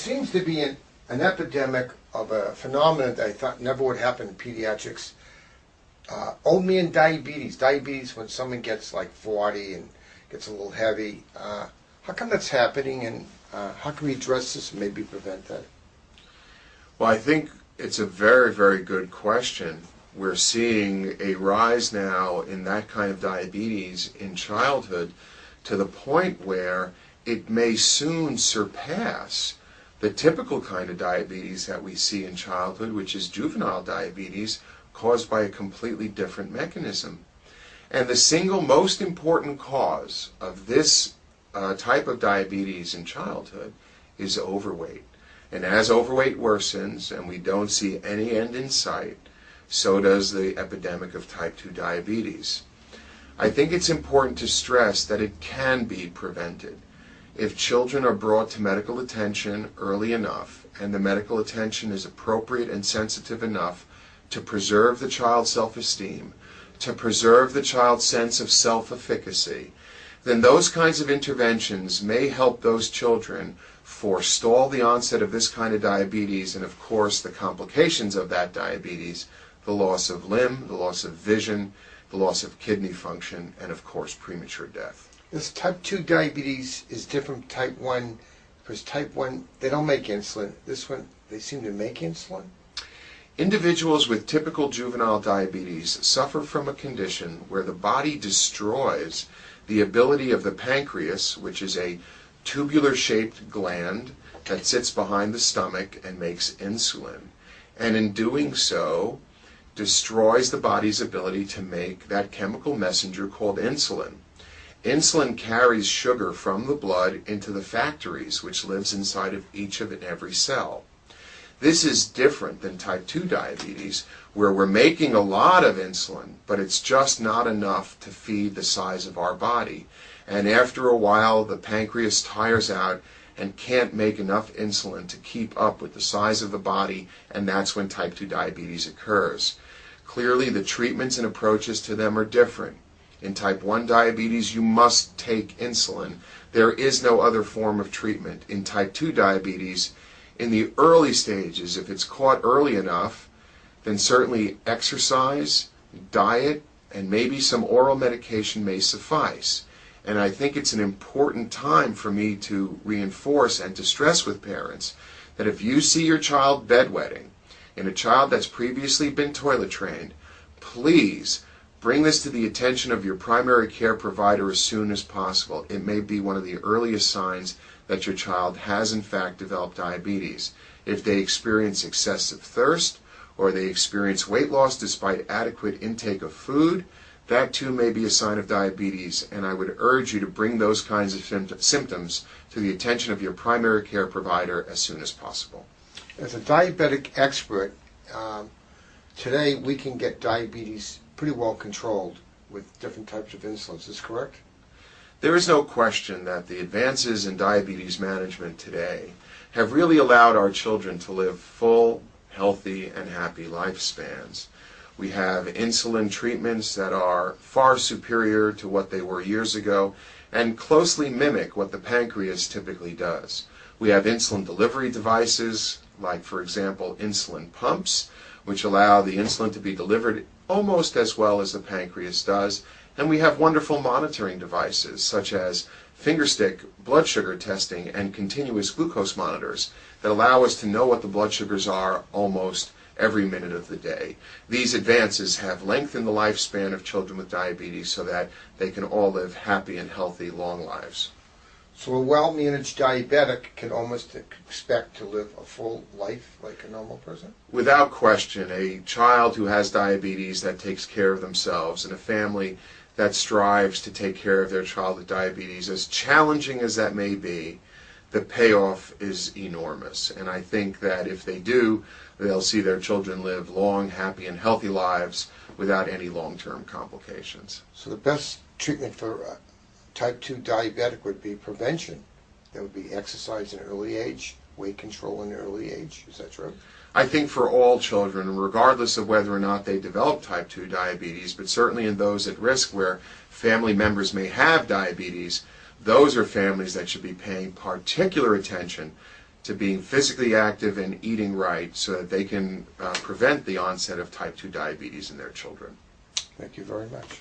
Seems to be an epidemic of a phenomenon that I thought never would happen in pediatrics. Old man diabetes. Diabetes when someone gets like 40 and gets a little heavy. How come that's happening, and how can we address this and maybe prevent that? Well, I think it's a very, very good question. We're seeing a rise now in that kind of diabetes in childhood to the point where it may soon surpass the typical kind of diabetes that we see in childhood, which is juvenile diabetes caused by a completely different mechanism. And the single most important cause of this type of diabetes in childhood is overweight. And as overweight worsens and we don't see any end in sight, so does the epidemic of type 2 diabetes. I think it's important to stress that it can be prevented. If children are brought to medical attention early enough, and the medical attention is appropriate and sensitive enough to preserve the child's self-esteem, to preserve the child's sense of self-efficacy, then those kinds of interventions may help those children forestall the onset of this kind of diabetes and, of course, the complications of that diabetes, the loss of limb, the loss of vision, the loss of kidney function, and, of course, premature death. This type 2 diabetes is different from type 1, because type 1, they don't make insulin. This one, they seem to make insulin. Individuals with typical juvenile diabetes suffer from a condition where the body destroys the ability of the pancreas, which is a tubular-shaped gland that sits behind the stomach and makes insulin, and in doing so destroys the body's ability to make that chemical messenger called insulin. Insulin carries sugar from the blood into the factories, which lives inside of each and every cell. This is different than type 2 diabetes, where we're making a lot of insulin, but it's just not enough to feed the size of our body. And after a while, the pancreas tires out and can't make enough insulin to keep up with the size of the body, and that's when type 2 diabetes occurs. Clearly, the treatments and approaches to them are different. In type 1 diabetes, you must take insulin. There is no other form of treatment. In type 2 diabetes, in the early stages, if it's caught early enough, then certainly exercise, diet, and maybe some oral medication may suffice. And I think it's an important time for me to reinforce and to stress with parents that if you see your child bedwetting in a child that's previously been toilet trained, please bring this to the attention of your primary care provider as soon as possible. It may be one of the earliest signs that your child has in fact developed diabetes. If they experience excessive thirst or they experience weight loss despite adequate intake of food, that too may be a sign of diabetes, and I would urge you to bring those kinds of symptoms to the attention of your primary care provider as soon as possible. As a diabetic expert, today we can get diabetes pretty well controlled with different types of insulin. Is this correct? There is no question that the advances in diabetes management today have really allowed our children to live full, healthy, and happy lifespans. We have insulin treatments that are far superior to what they were years ago and closely mimic what the pancreas typically does. We have insulin delivery devices like, for example, insulin pumps, which allow the insulin to be delivered almost as well as the pancreas does. And we have wonderful monitoring devices such as fingerstick blood sugar testing and continuous glucose monitors that allow us to know what the blood sugars are almost every minute of the day. These advances have lengthened the lifespan of children with diabetes so that they can all live happy and healthy, long lives. So a well-managed diabetic can almost expect to live a full life like a normal person? Without question, a child who has diabetes that takes care of themselves and a family that strives to take care of their child with diabetes, as challenging as that may be, the payoff is enormous. And I think that if they do, they'll see their children live long, happy, and healthy lives without any long-term complications. So the best treatment for type 2 diabetic would be prevention. That would be exercise in early age, weight control in early age. Is that true? I think for all children, regardless of whether or not they develop type 2 diabetes, but certainly in those at risk where family members may have diabetes, those are families that should be paying particular attention to being physically active and eating right so that they can prevent the onset of type 2 diabetes in their children. Thank you very much.